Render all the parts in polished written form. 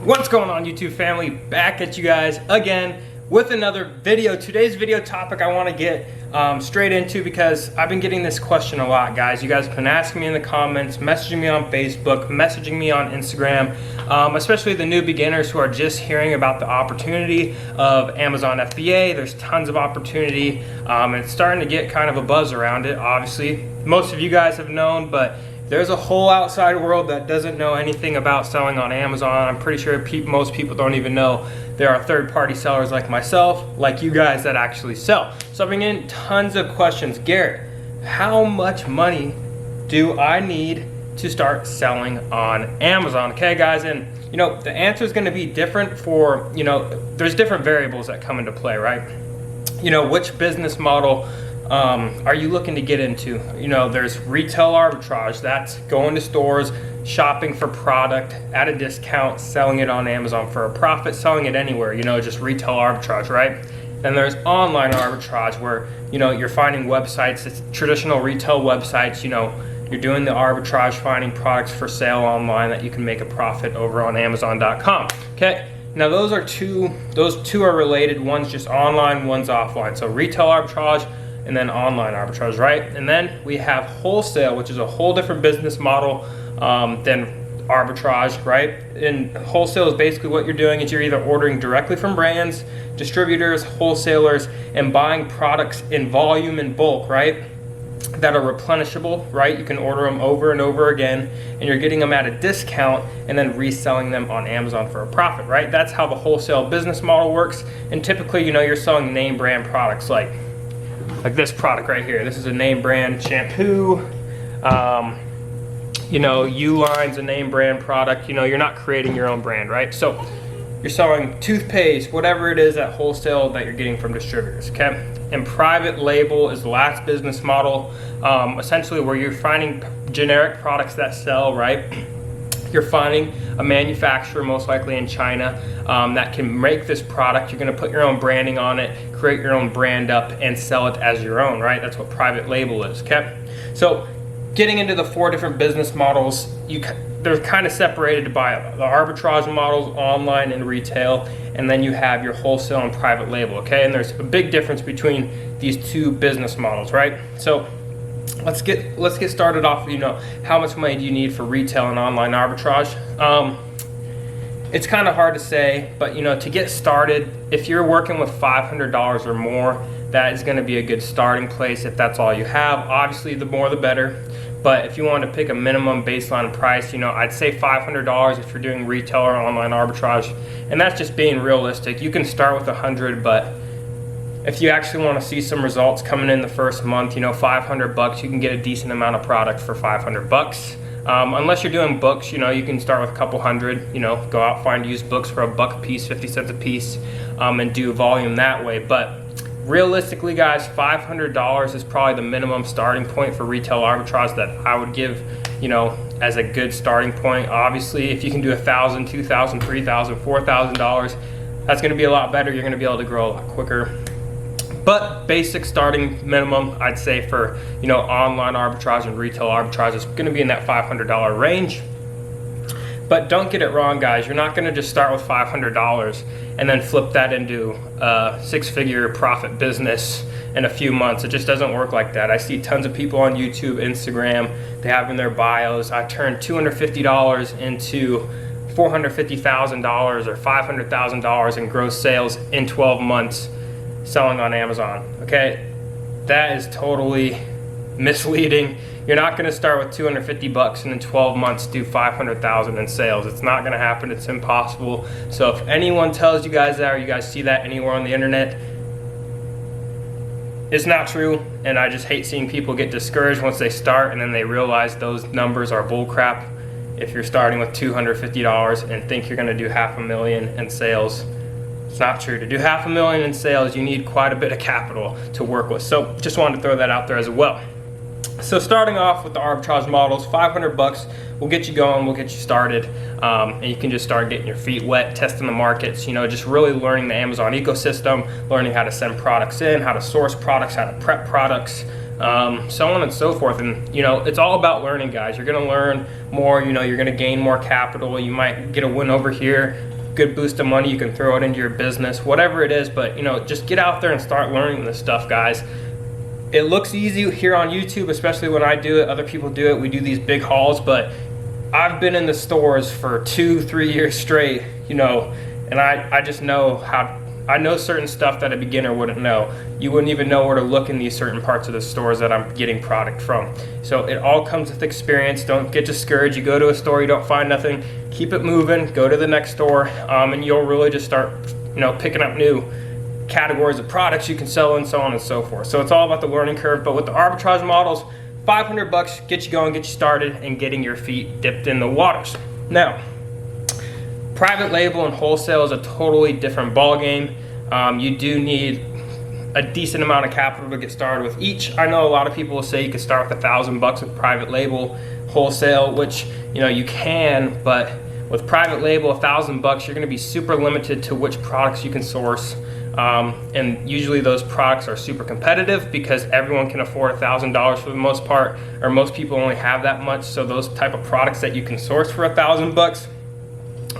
What's going on, YouTube family? Back at you guys again with another video. Today's video topic I want to get straight into because I've been getting this question a lot, guys. You guys have been asking me in the comments, messaging me on Facebook, messaging me on Instagram, especially the new beginners who are just hearing about the opportunity of Amazon FBA. There's tons of opportunity and it's starting to get kind of a buzz around it. Obviously, most of you guys have known, but there's a whole outside world that doesn't know anything about selling on Amazon. I'm pretty sure most people don't even know there are third-party sellers like myself, like you guys, that actually sell. So I've been getting tons of questions. Garrett, how much money do I need to start selling on Amazon? Okay, guys, and you know, the answer is going to be different for, you know, there's different variables that come into play, right? You know, which business model are you looking to get into? You know, there's retail arbitrage. That's going to stores, shopping for product at a discount, selling it on Amazon for a profit, selling it anywhere, you know, just retail arbitrage, right? Then there's online arbitrage where, you know, you're finding websites, it's traditional retail websites, you know, you're doing the arbitrage, finding products for sale online that you can make a profit over on Amazon.com, okay? Now those two are related. One's just online, one's offline. So retail arbitrage and then online arbitrage, right? And then we have wholesale, which is a whole different business model than arbitrage, right? And wholesale is basically what you're doing is you're either ordering directly from brands, distributors, wholesalers, and buying products in volume and bulk, right? That are replenishable, right? You can order them over and over again, and you're getting them at a discount and then reselling them on Amazon for a profit, right? That's how the wholesale business model works. And typically, you know, you're selling name brand products like this product right here. This is a name brand shampoo. You know, Uline's a name brand product. You know, you're not creating your own brand, right? So you're selling toothpaste, whatever it is at wholesale that you're getting from distributors, okay? And private label is the last business model, essentially where you're finding generic products that sell, right? You're finding a manufacturer, most likely in China, that can make this product. You're going to put your own branding on it, create your own brand up, and sell it as your own, right? That's what private label is, okay? So getting into the four different business models, they're kind of separated by the arbitrage models, online and retail, and then you have your wholesale and private label, okay? And there's a big difference between these two business models, right? So let's get started off. You know, how much money do you need for retail and online arbitrage? It's kind of hard to say, but you know, to get started, if you're working with $500 or more, that is going to be a good starting place if that's all you have. Obviously, the more the better. But if you want to pick a minimum baseline price, you know, I'd say $500 if you're doing retail or online arbitrage, and that's just being realistic. You can start with 100, but if you actually want to see some results coming in the first month, you know, $500, you can get a decent amount of product for $500. Unless you're doing books, you know, you can start with a couple hundred, you know, go out, find used books for $1 a piece, 50 cents a piece, and do volume that way. But realistically, guys, $500 is probably the minimum starting point for retail arbitrage that I would give, you know, as a good starting point. Obviously, if you can do $1,000, $2,000, $3,000, $4,000, that's going to be a lot better. You're going to be able to grow a lot quicker. But basic starting minimum, I'd say for, you know, online arbitrage and retail arbitrage is going to be in that $500 range. But don't get it wrong, guys. You're not going to just start with $500 and then flip that into a six-figure profit business in a few months. It just doesn't work like that. I see tons of people on YouTube, Instagram, they have in their bios, I turned $250 into $450,000 or $500,000 in gross sales in 12 months selling on Amazon, okay? That is totally misleading. You're not going to start with $250 and in 12 months do $500,000 in sales. It's not going to happen. It's impossible. So if anyone tells you guys that, or you guys see that anywhere on the internet, it's not true. And I just hate seeing people get discouraged once they start and then they realize those numbers are bullcrap. If you're starting with $250 and think you're going to do $500,000 in sales, it's not true. To do $500,000 in sales, you need quite a bit of capital to work with. So just wanted to throw that out there as well. So starting off with the arbitrage models, $500 will get you going, will get you started, and you can just start getting your feet wet, testing the markets, you know, just really learning the Amazon ecosystem, learning how to send products in, how to source products, how to prep products, so on and so forth. And you know, it's all about learning, guys. You're going to learn more, you know, you're going to gain more capital. You might get a win over here, good boost of money. You can throw it into your business, whatever it is, but you know, just get out there and start learning this stuff, guys. It looks easy here on YouTube, especially when I do it, other people do it, we do these big hauls, but I've been in the stores for 2-3 years straight, you know, and I just know I know certain stuff that a beginner wouldn't know. You wouldn't even know where to look in these certain parts of the stores that I'm getting product from. So it all comes with experience. Don't get discouraged. You go to a store, you don't find nothing, keep it moving, go to the next store, and you'll really just start, you know, picking up new categories of products you can sell and so on and so forth. So it's all about the learning curve, but with the arbitrage models, $500 get you going, get you started, and getting your feet dipped in the waters. Now, private label and wholesale is a totally different ball game. You do need a decent amount of capital to get started with each. I know a lot of people will say you can start with $1,000 with private label, wholesale, which, you know, you can, but with private label, $1,000, you're gonna be super limited to which products you can source. And usually those products are super competitive because everyone can afford $1,000 for the most part, or most people only have that much. So those type of products that you can source for $1,000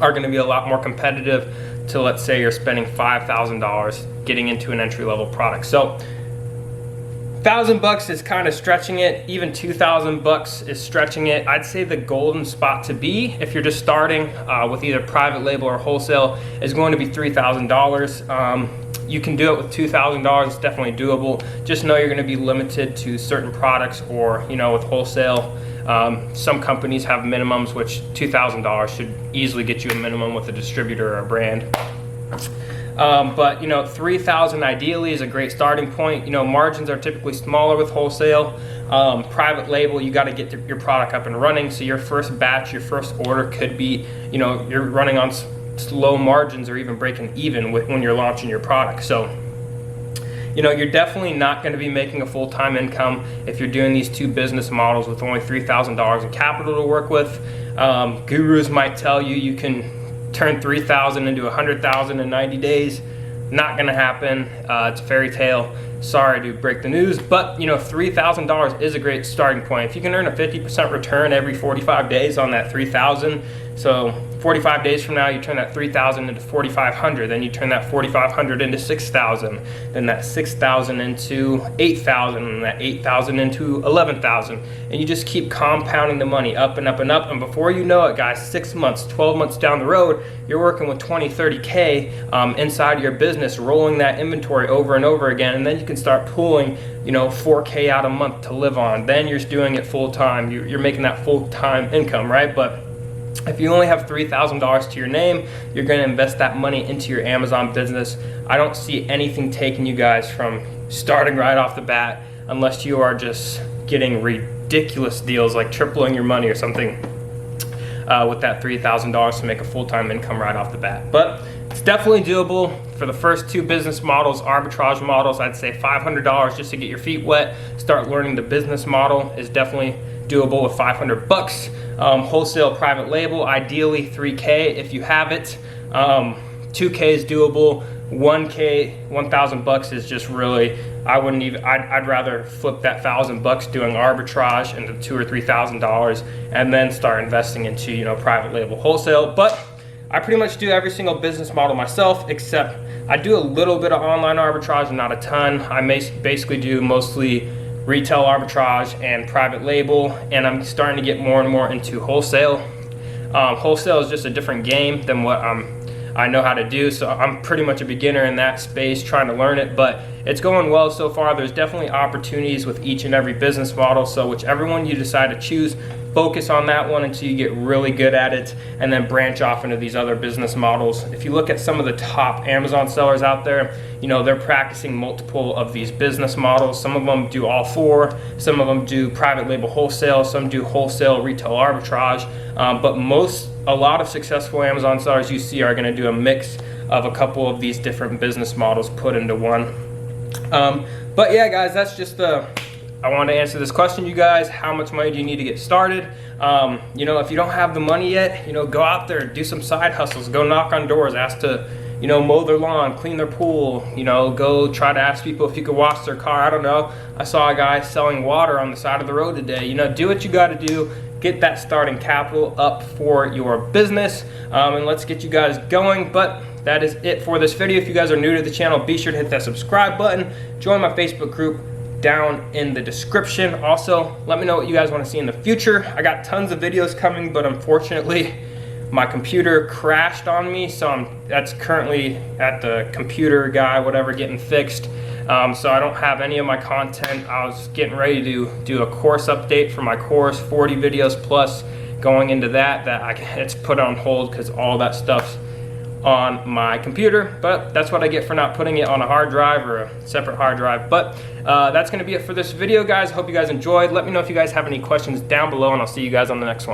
are going to be a lot more competitive to, let's say you're spending $5,000 getting into an entry-level product. So $1,000 is kind of stretching it. Even $2,000 is stretching it. I'd say the golden spot to be, if you're just starting with either private label or wholesale, is going to be $3,000. You can do it with $2,000. It's definitely doable. Just know you're going to be limited to certain products, or, you know, with wholesale, some companies have minimums, which $2,000 should easily get you a minimum with a distributor or a brand. But you know, $3,000 ideally is a great starting point. You know, margins are typically smaller with wholesale. Private label, you got to get your product up and running. So your first batch, your first order could be, you know, you're running on low margins or even breaking even when you're launching your product. So, you know, you're definitely not going to be making a full-time income if you're doing these two business models with only $3,000 in capital to work with. Gurus might tell you you can turn $3,000 into $100,000 in 90 days. Not going to happen. It's a fairy tale. Sorry to break the news, but you know, $3,000 is a great starting point. If you can earn a 50% return every 45 days on that $3,000, so 45 days from now you turn that $3,000 into $4,500, then you turn that $4,500 into $6,000, then that $6,000 into $8,000, and that $8,000 into $11,000, and you just keep compounding the money up and up and up, and before you know it, guys, 6 months, 12 months down the road, you're working with 20, 30K inside your business, rolling that inventory over and over again, and then you can start pulling, you know, 4K out a month to live on. Then you're doing it full time. You're making that full time income, right? But if you only have $3,000 to your name, you're going to invest that money into your Amazon business. I don't see anything taking you guys from starting right off the bat, unless you are just getting ridiculous deals like tripling your money or something with that $3,000 to make a full-time income right off the bat. But it's definitely doable. For the first two business models, arbitrage models, I'd say $500 just to get your feet wet. Start learning the business model is definitely doable with $500. Wholesale private label, ideally $3K if you have it. $2K is doable. $1K, $1,000 is just really, I wouldn't even, I'd rather flip that $1,000 doing arbitrage into $2,000 or $3,000 and then start investing into, you know, private label wholesale. But I pretty much do every single business model myself, except I do a little bit of online arbitrage, not a ton. I basically do mostly retail arbitrage and private label, and I'm starting to get more and more into wholesale. Wholesale is just a different game than what I know how to do, so I'm pretty much a beginner in that space trying to learn it, but it's going well so far. There's definitely opportunities with each and every business model, so whichever one you decide to choose, focus on that one until you get really good at it, and then branch off into these other business models. If you look at some of the top Amazon sellers out there, you know, they're practicing multiple of these business models. Some of them do all four, some of them do private label wholesale, some do wholesale retail arbitrage, but a lot of successful Amazon sellers you see are going to do a mix of a couple of these different business models put into one. But yeah, guys, that's just I wanted to answer this question, you guys. How much money do you need to get started? You know, if you don't have the money yet, you know, go out there, do some side hustles, go knock on doors, ask to, you know, mow their lawn, clean their pool, you know, go try to ask people if you could wash their car. I don't know. I saw a guy selling water on the side of the road today. You know, do what you got to do. get that starting capital up for your business. And let's get you guys going. But that is it for this video. If you guys are new to the channel, be sure to hit that subscribe button. Join my Facebook group down in the description. Also, let me know what you guys want to see in the future. I got tons of videos coming, but unfortunately my computer crashed on me, so that's currently at the computer guy, whatever, getting fixed. So I don't have any of my content. I was getting ready to do a course update for my course, 40 videos plus going into that it's put on hold because all that stuff's on my computer. But that's what I get for not putting it on a hard drive or a separate hard drive. But that's going to be it for this video, guys. Hope you guys enjoyed. Let me know if you guys have any questions down below, and I'll see you guys on the next one.